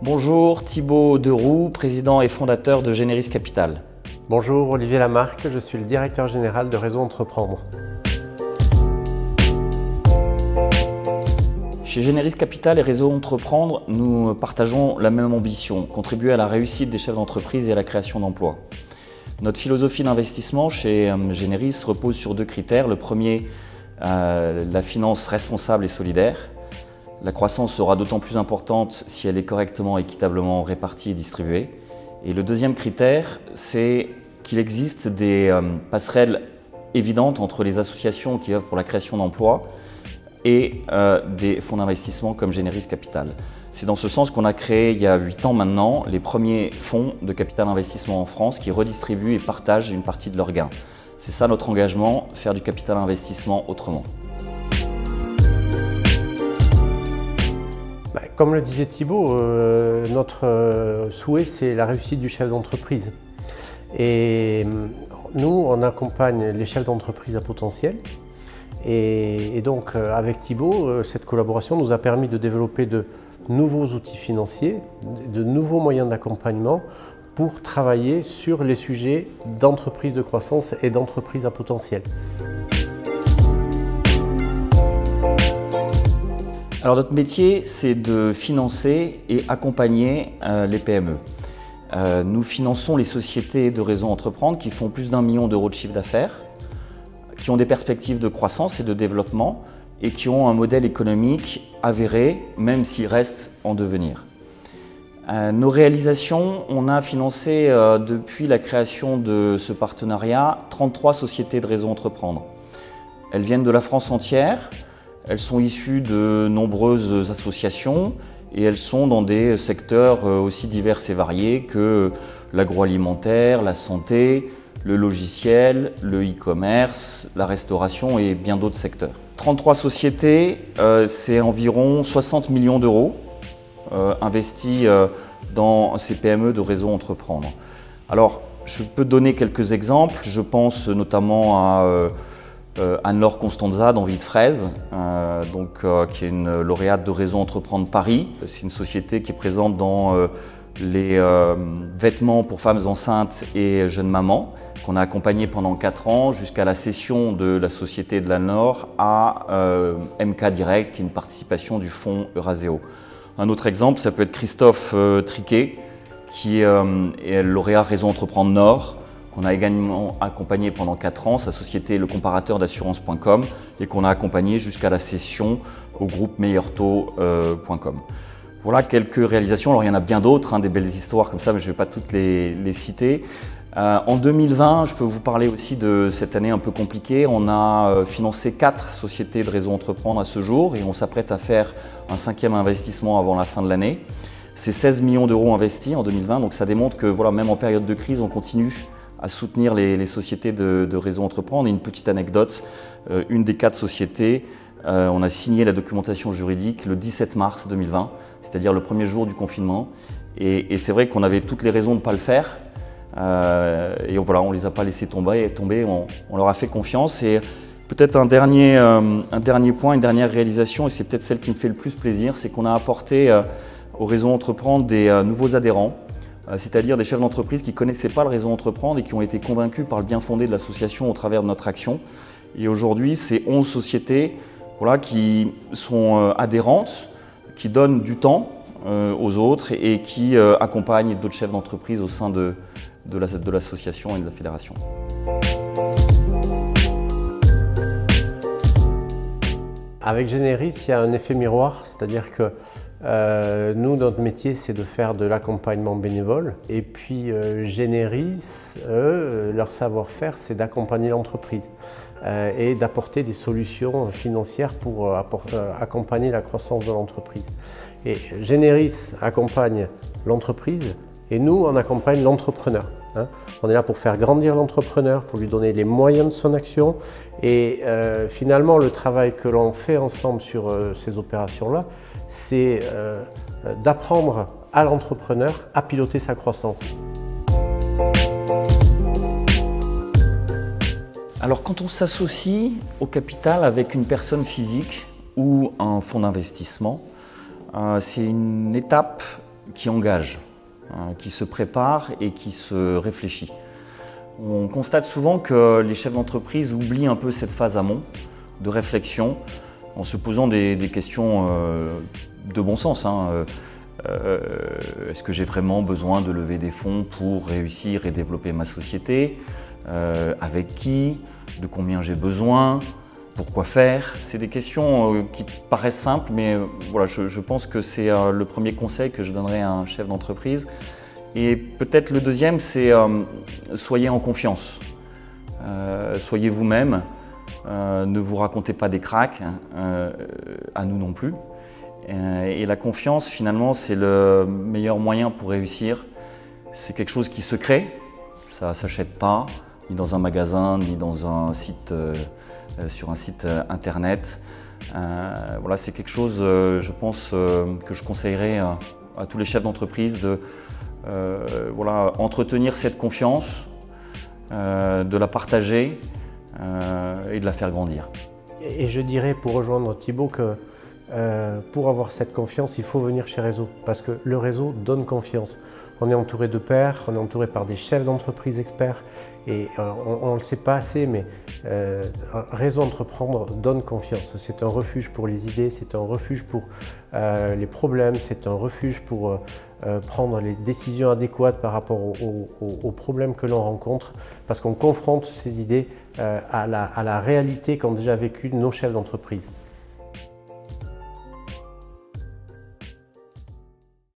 Bonjour, Thibaut Deroux, président et fondateur de Generis Capital. Bonjour, Olivier Lamarque, je suis le directeur général de Réseau Entreprendre. Chez Generis Capital et Réseau Entreprendre, nous partageons la même ambition, contribuer à la réussite des chefs d'entreprise et à la création d'emplois. Notre philosophie d'investissement chez Generis repose sur deux critères. Le premier, la finance responsable et solidaire. La croissance sera d'autant plus importante si elle est correctement et équitablement répartie et distribuée. Et le deuxième critère, c'est qu'il existe des passerelles évidentes entre les associations qui œuvrent pour la création d'emplois et des fonds d'investissement comme Generis Capital. C'est dans ce sens qu'on a créé il y a 8 ans maintenant les premiers fonds de capital investissement en France qui redistribuent et partagent une partie de leurs gains. C'est ça notre engagement, faire du capital investissement autrement. Comme le disait Thibaut, notre souhait c'est la réussite du chef d'entreprise. Et nous, on accompagne les chefs d'entreprise à potentiel. Et donc avec Thibaut, cette collaboration nous a permis de développer de nouveaux outils financiers, de nouveaux moyens d'accompagnement pour travailler sur les sujets d'entreprise de croissance et d'entreprise à potentiel. Alors notre métier, c'est de financer et accompagner les PME. Nous finançons les sociétés de Réseau Entreprendre qui font plus d'1 million d'euros de chiffre d'affaires, qui ont des perspectives de croissance et de développement et qui ont un modèle économique avéré, même s'il reste en devenir. Nos réalisations, on a financé depuis la création de ce partenariat 33 sociétés de Réseau Entreprendre. Elles viennent de la France entière. Elles sont issues de nombreuses associations et elles sont dans des secteurs aussi divers et variés que l'agroalimentaire, la santé, le logiciel, le e-commerce, la restauration et bien d'autres secteurs. 33 sociétés, c'est environ 60 millions d'euros investis dans ces PME de Réseau Entreprendre. Alors, je peux donner quelques exemples. Je pense notamment à Anne-Laure Constanza d'Envie de Fraise, qui est une lauréate de Réseau Entreprendre Paris. C'est une société qui est présente dans les vêtements pour femmes enceintes et jeunes mamans, qu'on a accompagné pendant 4 ans jusqu'à la cession de la société de l'Anne-Laure à MK Direct, qui est une participation du fonds Euraseo. Un autre exemple, ça peut être Christophe Triquet, qui est lauréat Réseau Entreprendre Nord, qu'on a également accompagné pendant 4 ans, sa société Le Comparateur d'assurance.com et qu'on a accompagné jusqu'à la cession au groupe meilleurtaux.com. Voilà quelques réalisations, alors il y en a bien d'autres, des belles histoires comme ça, mais je ne vais pas toutes les citer. En 2020, je peux vous parler aussi de cette année un peu compliquée. On a financé 4 sociétés de Réseau Entreprendre à ce jour et on s'apprête à faire un 5e investissement avant la fin de l'année. C'est 16 millions d'euros investis en 2020, donc ça démontre que voilà, même en période de crise, on continue à soutenir les sociétés de Réseau Entreprendre. Et une petite anecdote, une des 4 sociétés, on a signé la documentation juridique le 17 mars 2020, c'est-à-dire le premier jour du confinement. Et c'est vrai qu'on avait toutes les raisons de ne pas le faire. Et voilà, on ne les a pas laissés tomber, on leur a fait confiance. Et peut-être un dernier point, une dernière réalisation, et c'est peut-être celle qui me fait le plus plaisir, c'est qu'on a apporté au Réseau Entreprendre des nouveaux adhérents. C'est-à-dire des chefs d'entreprise qui ne connaissaient pas le Réseau Entreprendre et qui ont été convaincus par le bien fondé de l'association au travers de notre action. Et aujourd'hui, c'est 11 sociétés qui sont adhérentes, qui donnent du temps aux autres et qui accompagnent d'autres chefs d'entreprise au sein de l'association et de la fédération. Avec Generis, il y a un effet miroir, c'est-à-dire que nous, notre métier, c'est de faire de l'accompagnement bénévole. Et puis Generis, leur savoir-faire, c'est d'accompagner l'entreprise et d'apporter des solutions financières pour accompagner la croissance de l'entreprise. Et Generis accompagne l'entreprise et nous, on accompagne l'entrepreneur. On est là pour faire grandir l'entrepreneur, pour lui donner les moyens de son action. Et finalement, le travail que l'on fait ensemble sur ces opérations-là, c'est d'apprendre à l'entrepreneur à piloter sa croissance. Alors quand on s'associe au capital avec une personne physique ou un fonds d'investissement, c'est une étape qui engage, qui se prépare et qui se réfléchit. On constate souvent que les chefs d'entreprise oublient un peu cette phase amont de réflexion en se posant des questions de bon sens. Est-ce que j'ai vraiment besoin de lever des fonds pour réussir et développer ma société? Avec qui? De combien j'ai besoin? Pourquoi faire? C'est des questions qui paraissent simples, mais voilà, je pense que c'est le premier conseil que je donnerais à un chef d'entreprise. Et peut-être le deuxième, c'est soyez en confiance. Soyez vous-même, ne vous racontez pas des cracks, à nous non plus. Et la confiance, finalement, c'est le meilleur moyen pour réussir. C'est quelque chose qui se crée, ça ne s'achète pas, ni dans un magasin, ni dans un site, sur un site internet. Voilà, c'est quelque chose, je pense, que je conseillerais à tous les chefs d'entreprise de voilà, entretenir cette confiance, de la partager et de la faire grandir. Et je dirais, pour rejoindre Thibaut, que pour avoir cette confiance, il faut venir chez Réseau, parce que le réseau donne confiance. On est entouré de pairs, on est entouré par des chefs d'entreprise experts, et on ne le sait pas assez, mais Réseau Entreprendre donne confiance. C'est un refuge pour les idées, c'est un refuge pour les problèmes, c'est un refuge pour prendre les décisions adéquates par rapport aux problèmes que l'on rencontre, parce qu'on confronte ces idées à la réalité qu'ont déjà vécu nos chefs d'entreprise.